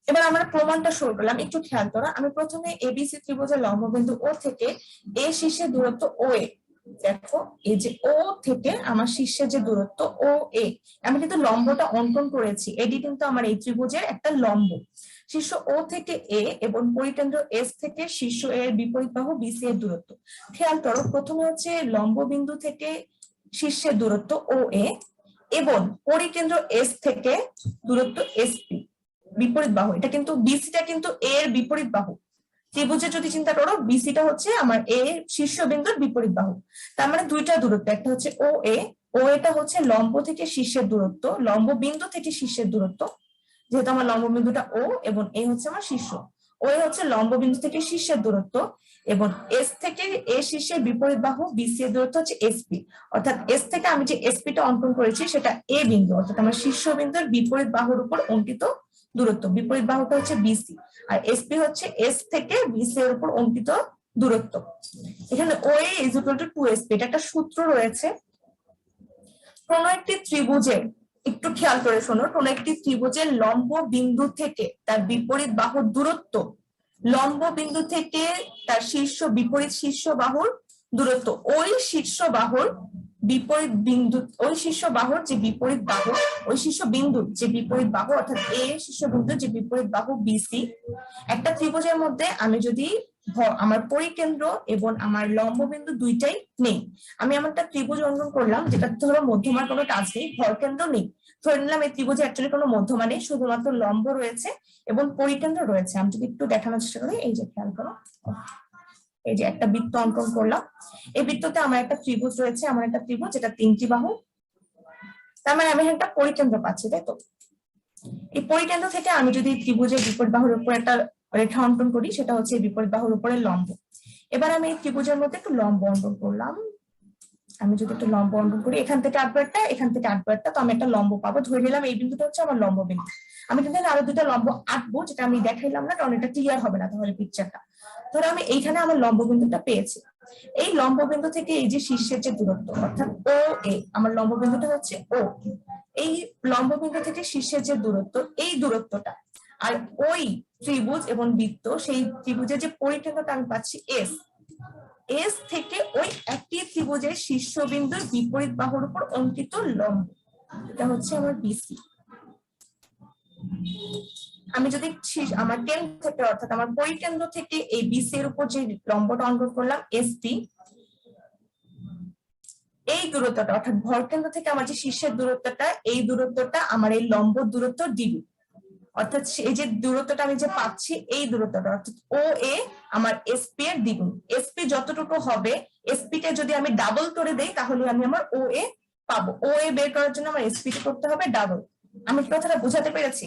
এবার আমরা প্রমাণটা শুরু করলাম, একটু খেয়াল করো। আমি প্রথমে এবিসি ত্রিভুজের লম্ববিন্দু ও থেকে এ শীর্ষের দূরত্ব ও এ, দেখো এই যে ও থেকে আমার শীর্ষের যে দূরত্ব ও এ, আমি কিন্তু লম্বটা অঙ্কন করেছি, এটি কিন্তু আমার এই ত্রিভুজের একটা লম্ব। শীর্ষ ও থেকে এ এবং পরিকেন্দ্র এস থেকে শীর্ষ এর বিপরীত বাহু বিসি এর দূরত্ব। খেয়াল করো, প্রথমে হচ্ছে লম্ব বিন্দু থেকে শীর্ষের দূরত্ব ও এ এবং পরিকেন্দ্র এস থেকে দূরত্ব এসপি, বিপরীত বাহু। এটা কিন্তু বিসিটা কিন্তু এ এর বিপরীত বাহু। ত্রিভুজে যদি চিন্তা করো, বিসিটা হচ্ছে আমার এ শীর্ষবিন্দুর বিপরীত বাহু। তার মানে দুইটা দূরত্ব, একটা হচ্ছে ও এ, ও এটা হচ্ছে লম্ব থেকে শীর্ষের দূরত্ব, লম্ব বিন্দু থেকে শীর্ষের দূরত্ব, যেহেতু আমার লম্ব বিন্দুটা ও এবং এ হচ্ছে আমার শীর্ষ। ও এ হচ্ছে লম্ব বিন্দু থেকে শীর্ষের দূরত্ব এবং এস থেকে এ শীর্ষের বিপরীত বাহু বিসি এর দূরত্ব হচ্ছে এসপি। অর্থাৎ এস থেকে আমি যে এসপিটা অঙ্কন করেছি সেটা এ বিন্দু, অর্থাৎ আমার শীর্ষবিন্দুর বিপরীত বাহুর উপর অঙ্কিত দূরত্ব। বিপরীত বাহুটা হচ্ছে বিসি আর এসপি হচ্ছে এস থেকে বিসি এর উপর অঙ্কিত দূরত্ব। এখানে ও এ ইজ ইকুয়াল টু 2sp, এটা একটা সূত্র রয়েছে। কোন একটি ত্রিভুজের, একটু খেয়াল করে শোনো, কোন একটি ত্রিভুজের লম্ব বিন্দু থেকে তার বিপরীত বাহুর দূরত্ব, লম্ব বিন্দু থেকে তার শীর্ষ বিপরীত শীর্ষ বাহুর দূরত্ব, ওই শীর্ষ বাহুর বিপরীত বিন্দু, ওই শীর্ষ বাহুর যে বিপরীত বাহু, ওই শীর্ষ বিন্দুর যে বিপরীত বাহু, অর্থাৎ এ শীর্ষ বিন্দুর যে বিপরীত বাহু বিসি। একটা ত্রিভুজের মধ্যে আমি যদি আমার পরিকেন্দ্র এবং আমার লম্ব বিন্দু দুইটাই নেই, আমি আমার একটা ত্রিভুজ অঙ্কন করলাম যেটা ধরো মধ্যমার কোনো কাজ নেই, ভরকেন্দ্র নেই, ধরে নিলাম এই ত্রিভুজে অ্যাকচুয়ালি কোনো মধ্যমা নেই, শুধুমাত্র লম্ব রয়েছে এবং পরিকেন্দ্র রয়েছে। আমি যদি একটু দেখানোর চেষ্টা করি, এই যে খেয়াল করো, এই যে একটা বৃত্ত অঙ্কন করলাম, এই বৃত্ততে আমার একটা ত্রিভুজ রয়েছে, আমার একটা ত্রিভুজ যেটা 3টি বাহু, তার মানে আমি একটা পরিকেন্দ্র পাচ্ছি, তাই তো? এই পরিকেন্দ্র থেকে আমি যদি ত্রিভুজের বিপরীত বাহুর উপর একটা রেখা অঙ্কন করি, সেটা হচ্ছে বিপরীত বাহুর উপরে লম্ব। এবার আমি এই ত্রিভুজের মধ্যে একটু লম্ব অঙ্কন করলাম, আমি যদি একটু লম্ব অঙ্কন করি, এখান থেকে আঁকবো একটা, এখান থেকে আঁকবো একটা, তো আমি একটা লম্ব পাবো। ধরে নিলাম এই বিন্দুটা হচ্ছে আমার লম্ব বিন্দু। আমি কিন্তু আরো দুটা লম্ব আঁকবো, যেটা আমি দেখাইলাম না, কারণ এটা ক্লিয়ার হবে না তাহলে পিকচারটা। ধরো আমি এইখানে আমার লম্ব বিন্দুটা পেয়েছি, এই লম্ব বিন্দু থেকে এই যে শীর্ষের যে দূরত্ব, অর্থাৎ ও এ, আমার লম্ব বিন্দুটা হচ্ছে ও, এই লম্ব বিন্দু থেকে শীর্ষের যে দূরত্ব, এই দূরত্বটা আর ওই ত্রিভুজ এবং বৃত্ত, সেই ত্রিভুজের যে পরিকেন্দ্রটা আমি পাচ্ছি এস, এস থেকে ওই একটি ত্রিভুজের শীর্ষবিন্দুর বিপরীত বাহুর উপর অঙ্কিত লম্ব, এটা হচ্ছে আমার বিসি। আমি যদি আমার কেন্দ্র থেকে, অর্থাৎ আমার পরিকেন্দ্র থেকে এই বিসি এর উপর যে লম্বটা অঙ্কন করলাম এসপি, এই দূরত্বটা অর্থাৎ ভরকেন্দ্র থেকে আমার যে শীর্ষের দূরত্বটা, এই দূরত্বটা আমার এই লম্ব দূরত্ব ডিবি। অর্থাৎ এই যে দূরত্বটা আমি যে পাচ্ছি, এই দূরত্বটা অর্থাৎ ও এ আমার এসপি এর দ্বিগুণ। এসপি যতটুকু হবে, এসপি কে যদি আমি ডাবল করে দেই তাহলে আমি আমার ও এ পাবো। ও এ বের করার জন্য আমার এসপি কে করতে হবে ডাবল। আমি কথাটা বোঝাতে পেরেছি?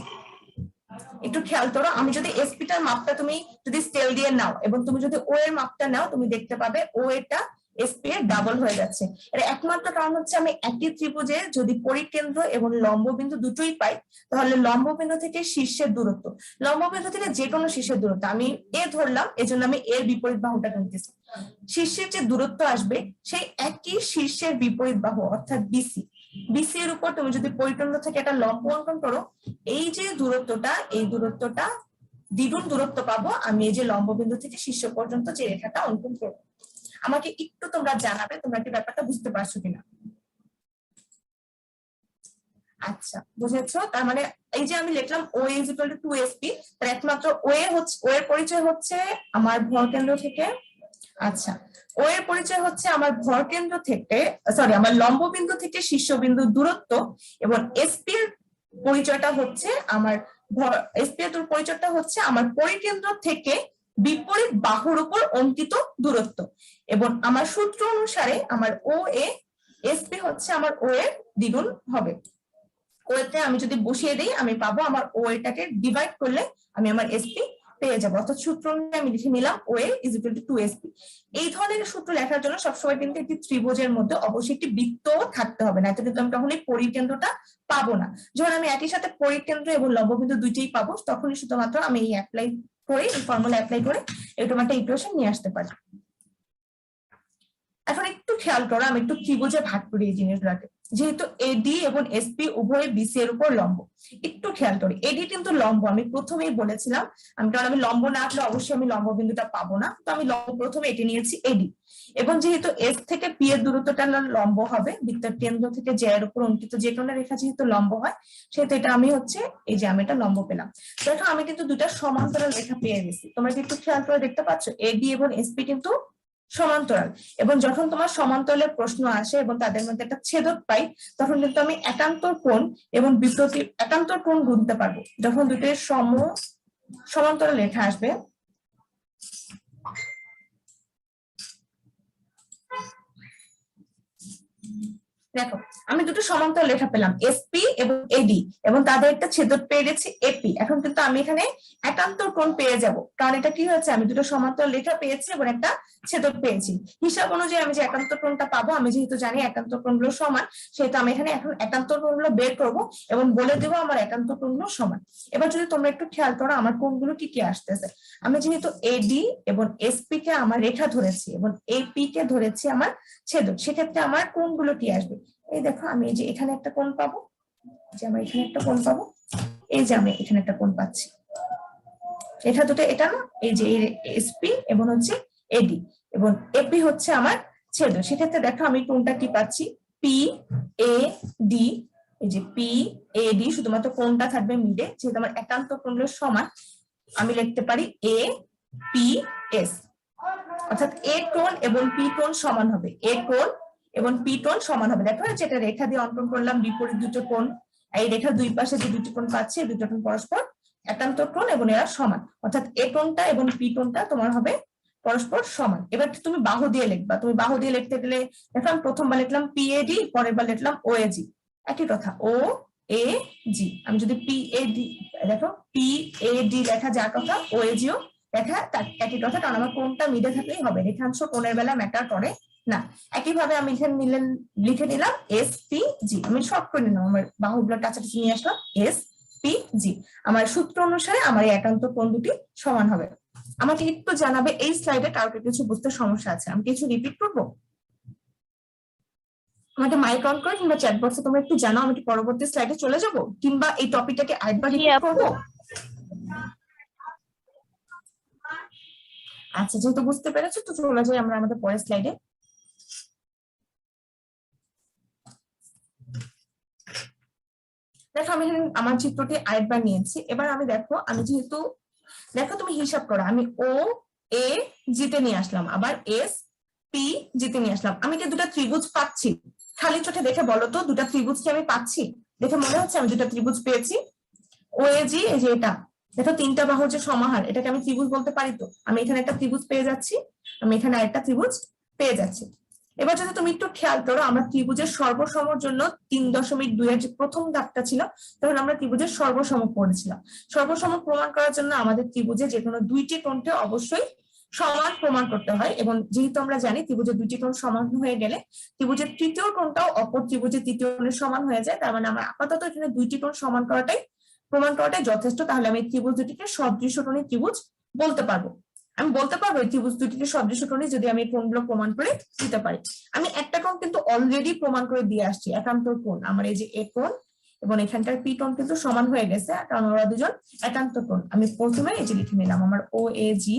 একটু খেয়াল করো, আমি যদি এসপি টার মাপটা তুমি যদি স্কেল দিয়ে নাও এবং তুমি যদি ও এর মাপটা নাও, তুমি দেখতে পাবে ও এটা এসপি এর ডাবল হয়ে যাচ্ছে। এর একমাত্র কারণ হচ্ছে আমি একই ত্রিভুজে যদি পরিকেন্দ্র এবং লম্ববিন্দু দুটোই পাই, তাহলে লম্ববিন্দু থেকে শীর্ষের দূরত্ব, লম্ববিন্দু থেকে যে কোনো শীর্ষের দূরত্ব আমি এ ধরলাম, এজন্য আমি এর বিপরীত বাহুটা নিতেছি। শীর্ষের যে দূরত্ব আসবে সেই একই শীর্ষের বিপরীত বাহু অর্থাৎ বিসি, বিসি এর উপর তুমি যদি পরিকেন্দ্র থেকে একটা লম্ব অঙ্কন করো, এই যে দূরত্বটা, এই দূরত্বটা দ্বিগুণ দূরত্ব পাবো আমি এই যে লম্ববিন্দু থেকে শীর্ষ পর্যন্ত যে রেখাটা অঙ্কন করবো। আমাকে একটু তোমরা জানাবে তোমরা কি ব্যাপারটা বুঝতে পারছো কিনা। আচ্ছা, বুঝেছো? তার মানে এই যে আমি লিখলাম ও ইজ ইকুয়াল টু 2sp, তার একমাত্র ও এ হচ্ছে, ও এর পরিচয় হচ্ছে আমার ভরকেন্দ্র থেকে, আচ্ছা ও এর পরিচয় হচ্ছে আমার ভরকেন্দ্র থেকে, সরি আমার লম্ববিন্দু থেকে শীর্ষবিন্দুর দূরত্ব, এবং এসপি এর পরিচয়টা হচ্ছে আমার এসপি এর পরিচয়টা হচ্ছে আমার পরিকেন্দ্র থেকে বিপরীত বাহুর উপর অঙ্কিত দূরত্ব। এবং আমার সূত্র অনুসারে আমার ও এ এসপি হচ্ছে আমার ও এর দ্বিগুণ হবে। ও এতে আমি যদি বসিয়ে দিই, আমি পাবো আমার ও এটাকে ডিভাইড করলে আমি আমার এসপি পেয়ে যাবো। অর্থাৎ সূত্র অনুযায়ী আমি লিখে নিলাম ও এ ইজ ইকুয়াল টু 2sp। এই ধরনের সূত্র লেখার জন্য সবসময় কিন্তু একটি ত্রিভুজের মধ্যে অবশ্যই একটি বৃত্ত থাকতে হবে, না তো কিন্তু আমি তখন এই পরিকেন্দ্রটা পাবো না। যখন আমি একই সাথে পরিকেন্দ্র এবং লম্ববিন্দু দুইটাই পাবো, তখনই শুধুমাত্র আমি এই অ্যাপ্লাই করে, এই ফর্মুলা অ্যাপ্লাই করে এরকম একটা ইকুয়েশন নিয়ে আসতে পারি। এখন একটু খেয়াল করো, আমি একটু ত্রিভুজে ভাগ করি এই জিনিসগুলোকে। যেহেতু এডি এবং এসপি উভয় বিসি এর উপর লম্ব। একটু খেয়াল করি, এডি কিন্তু লম্ব, আমি প্রথমেই বলেছিলাম, কারণ আমি লম্ব না আঁকলে অবশ্যই আমি লম্ব বিন্দুটা পাবো না, তো আমি লম্ব প্রথমে এটি নিয়েছি এডি। এবং যেহেতু এস থেকে পি এর দূরত্বটা লম্ব হবে, বৃত্তের কেন্দ্র থেকে জে এর উপর অঙ্কিত যে কোনো রেখা যেহেতু লম্ব হয়, সেহেতু এটা আমি হচ্ছে এই যে আমি এটা লম্ব পেলাম। দেখো আমি কিন্তু দুটা সমান্তরাল রেখা পেয়ে গেছি, তোমরা একটু খেয়াল করে দেখতে পাচ্ছ এডি এবং এসপি কিন্তু সমান্তরাল। এবং যখন তোমার সমান্তরালের প্রশ্ন আসে এবং তাদের মধ্যে একটা ছেদক পাই, তখন কিন্তু আমি একান্তর কোণ এবং বিপরীত একান্তর কোণ গুনতে পারবো। যখন দুটোর সমান্তরাল রেখা আসবে, দেখো আমি দুটো সমান্তরাল রেখা পেলাম এসপি এবং এডি, এবং তাদের একটা ছেদক পেয়ে গেছি এপি। এখন কিন্তু আমি এখানে একান্তর কোণ পেয়ে যাব, কারণ এটা কি হয়েছে, আমি দুটো সমান্তরাল রেখা পেয়েছি এবং একটা ছেদক পেয়েছি। হিসাব অনুযায়ী আমি যে একান্তর কোণটা পাবো, আমি যেহেতু জানি একান্তর কোণগুলো সমান, সেহেতু আমি এখানে এখন একান্তর কোণগুলো বের করবো এবং বলে দেবো আমার একান্তর কোণগুলো সমান। এবার যদি তোমরা একটু খেয়াল করো আমার কোণগুলো কি কি আসতেছে, আমি যেহেতু এডি এবং এসপি কে আমার রেখা ধরেছি এবং এপি কে ধরেছি আমার ছেদক, সেক্ষেত্রে আমার কোণগুলো কি আসবে, এই দেখো আমি এই যে এখানে একটা কোণ পাবো, যে আমরা এখানে একটা কোণ পাবো, এই যে আমি এখানে একটা কোণ পাচ্ছি, রেখা দুটো এটা না, এই যে এসপি এবং হচ্ছে এডি এবং এপি হচ্ছে আমার ছেদক। সেক্ষেত্রে দেখো আমি কোণটা কি পাচ্ছি, পি এ ডি, এই যে পি এ ডি, শুধুমাত্র কোণটা থাকবে মিডে, যেহেতু আমার একান্ত কোণগুলো সমান, আমি লিখতে পারি এ পি এস, অর্থাৎ এ কোণ এবং পি কোণ সমান হবে, এ কোণ এবং পি কোণ সমান হবে। দেখো যেটা রেখা দিয়ে অঙ্কন করলাম বিপরীত দুটো কোণ, এই রেখার দুই পাশে যে দুটি কোণ পাচ্ছি, দুটো কোণ পরস্পর একান্তর কোণ এবং এরা সমান, অর্থাৎ এ কোণটা এবং পি কোণটা তোমার হবে পরস্পর সমান। এবার তুমি বাহু দিয়ে লিখবা, তুমি বাহু দিয়ে লিখতে গেলে দেখো আমি প্রথমবার লিখলাম পি এ ডি, পরের বার লিখলাম ও এ জি, একই কথা ও এ জি। আমি যদি পি এ ডি, দেখো পি এ ডি লেখা যার কথা, ও এ জিও দেখা একই কথা, কারণ আমার কোণটা মিডে থাকলেই হবে, রেখাংশ কোণের বেলা ম্যাটার করে না। একইভাবে আমি এখানে লিখে নিলাম এস পি জি, আমি শর্ট করে নিলাম, আমার বাহুগুলো কাছাকাছি নিয়ে আসলাম, এস পি জি। আমার সূত্র অনুসারে আমার এই একান্ত কোণ দুটি সমান হবে। আমাকে একটু জানাবে এই স্লাইডে কাউকে কিছু বুঝতে সমস্যা আছে, আমি কিছু রিপিট করবো, আমাকে মাইক অন করে কিংবা চ্যাট বক্সে তোমরা একটু জানাও, আমি পরবর্তী স্লাইডে চলে যাব কিংবা এই টপিকটাকে আরেকবার রিপিট করবো। আচ্ছা, যেহেতু বুঝতে পেরেছো তো চলে যাই আমরা আমাদের পরের স্লাইডে। দেখো আমি এখানে আমার চিত্রটি আরেকবার নিয়েছি, এবার আমি দেখো আমি যেহেতু, দেখো তুমি হিসাব করো, আমি ও এ জিতে নিয়ে আসলাম, আবার এস পি জিতে নিয়ে আসলাম, আমি কি দুটা ত্রিভুজ পাচ্ছি? খালি চোখে দেখে বলো তো দুটা ত্রিভুজ কি আমি পাচ্ছি? দেখে মনে হচ্ছে আমি দুটা ত্রিভুজ পেয়েছি? ও এ জি, এই যে এটা দেখো তিনটা বাহুর যে সমাহার, এটাকে আমি ত্রিভুজ বলতে পারি তো? আমি এখানে একটা ত্রিভুজ পেয়ে যাচ্ছি, আমি এখানে আরেকটা ত্রিভুজ পেয়ে যাচ্ছি। এবার যদি তুমি একটু খেয়াল করো, আমরা ত্রিভুজের সর্বসমর জন্য 3.2 এর যে প্রথম ধাপটা ছিল, তখন আমরা ত্রিভুজের সর্বসম পড়েছিলাম। সর্বসম প্রমাণ করার জন্য আমাদের ত্রিভুজে যে কোনো দুইটি কোণকে অবশ্যই সমান প্রমাণ করতে হয়, এবং যেহেতু আমরা জানি ত্রিভুজের দুইটি কোণ সমান হয়ে গেলে ত্রিভুজের তৃতীয় কোণটাও অপর ত্রিভুজের তৃতীয় কোণের সমান হয়ে যায়, তার মানে আমরা আপাতত এখানে দুইটি কোণ সমান প্রমাণ করাটাই যথেষ্ট, তাহলে আমি ত্রিভুজ দুটিকে সদৃশটনী ত্রিভুজ বলতে পারবো। আমি বলতে পারবো এই ত্রিভুজ দুটিকে সদৃশটনী যদি আমি কোণগুলো প্রমাণ করে দিতে পারি। আমি একটা কোণ কিন্তু অলরেডি প্রমাণ করে দিয়ে আসছি, একান্তর কোণ, আমার এই যে এ কোণ এবং এখানকার পি কোণ কিন্তু সমান হয়ে গেছে, কারণ ওরা দুজন একান্তর কোণ। আমি প্রথমে এই যে লিখে নিলাম আমার ও এ জি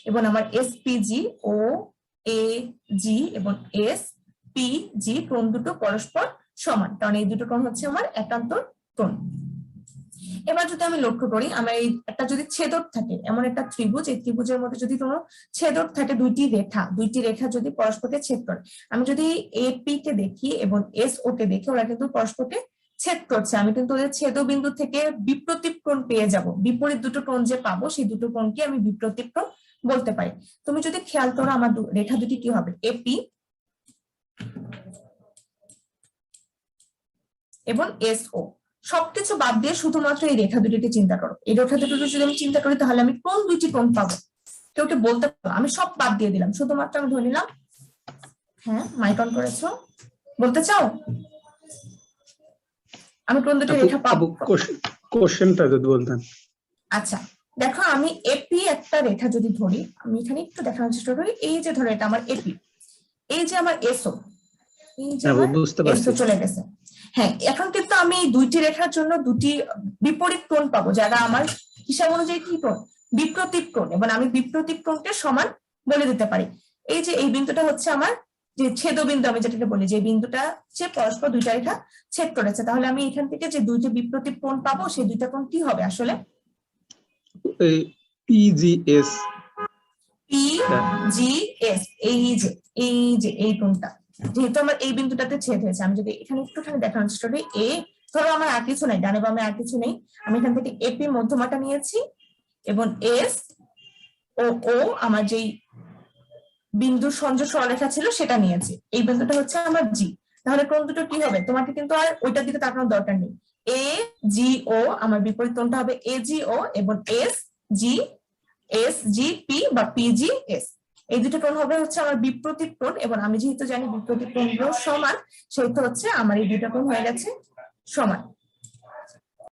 এবং আমার এস পি জি, ও এ জি এবং এস পি জি কোণ দুটো পরস্পর সমান, কারণ এই দুটো কোণ হচ্ছে আমার একান্তর কোণ। এবার যদি আমি লক্ষ্য করি, আমার এই একটা যদি ছেদক থাকে, এমন একটা ত্রিভুজ, এই ত্রিভুজের মধ্যে যদি কোনো ছেদক থাকে, দুইটি রেখা যদি পরস্পরকে ছেদ করে, আমি যদি এপি কে দেখি এবং এস ও কে দেখি, ওরা কিন্তু পরস্পরকে ছেদ করছে, আমি কিন্তু ওদের ছেদবিন্দু থেকে বিপ্রতীপ কোণ পেয়ে যাব, বিপরীত দুটো কোণ যে পাবো সেই দুটো কোণকে আমি বিপ্রতীপ কোণ বলতে পারি। তুমি যদি খেয়াল করো আমার রেখা দুটি কি হবে, এপি এবং এস ও, সবকিছু বাদ দিয়ে শুধুমাত্র এই রেখা দুটিকে চিন্তা করো, এই রেখা দুটো যদি আমি চিন্তা করি তাহলে আমি কোন দুইটি কোণ পাবো? কেউ কে বলতে পারো? আমি সব বাদ দিয়ে দিলাম, শুধুমাত্র আমি ধরে নিলাম, হ্যাঁ মাইক অন করেছো, বলতে চাও আমি কোন দুটি রেখা পাবো? কোশ্চেনটা যদি বলতেন। আচ্ছা দেখো, আমি এপি একটা রেখা যদি ধরি, আমি এখানে একটু দেখানোর চেষ্টা করি, এই যে ধরো এটা আমার এপি, এই যে আমার এসও, এই যে হ্যাঁ, আমার বুঝতে এস পারছি। তো চলে গেছে। হ্যাঁ, এখন কিন্তু আমি এই দুইটি রেখার জন্য দুটি বিপরীত কোণ পাবো, যারা আমার হিসাব অনুযায়ী কি কোণ, বিপ্রতীক কোণ, এবং আমি বিপ্রতীক কোণকে সমান বলে দিতে পারি। এই যে এই বিন্দুটা হচ্ছে আমার যে ছেদবিন্দু, আমি যেটাকে বলি, যে বিন্দুটা হচ্ছে পরস্পর দুইটা রেখা ছেদ করেছে, তাহলে আমি এখান থেকে যে দুইটা বিপ্রতীক কোণ পাবো সেই দুইটা কোণ কি হবে আসলে? এই পিজিএস। PGS, এই যে এই কোণটা, যেহেতু আমার এই বিন্দুটাতে ছেদ হয়েছে, আমি যদি এখানে একটুখানি দেখানোর চেষ্টা করি, এ ধরো আমার আর কিছু নেই, ডানে বামে আর কিছু নেই, আমি এখান থেকে এপি মধ্যমাটা নিয়েছি এবং এস ও ও আমার যেই বিন্দুর সংযোগ সরলরেখা ছিল সেটা নিয়েছি, এই বিন্দুটা হচ্ছে আমার জি। তাহলে কোণ দুটো কি হবে, তোমাকে কিন্তু আর ওইটার দিকে তাকানোর দরকার নেই। এ জি ও, আমার বিপরীত কোণটা হবে এ জি ও, এবং এস জি পি বা পিজি এস, এই দুটো কোণ হবে হচ্ছে আমার বিপ্রতীক কোণ, এবং আমি যেহেতু জানি বিপ্রতীক কোণগুলো সমান, সেহেতু হচ্ছে আমার এই দুটো কোণ হয়ে গেছে সমান।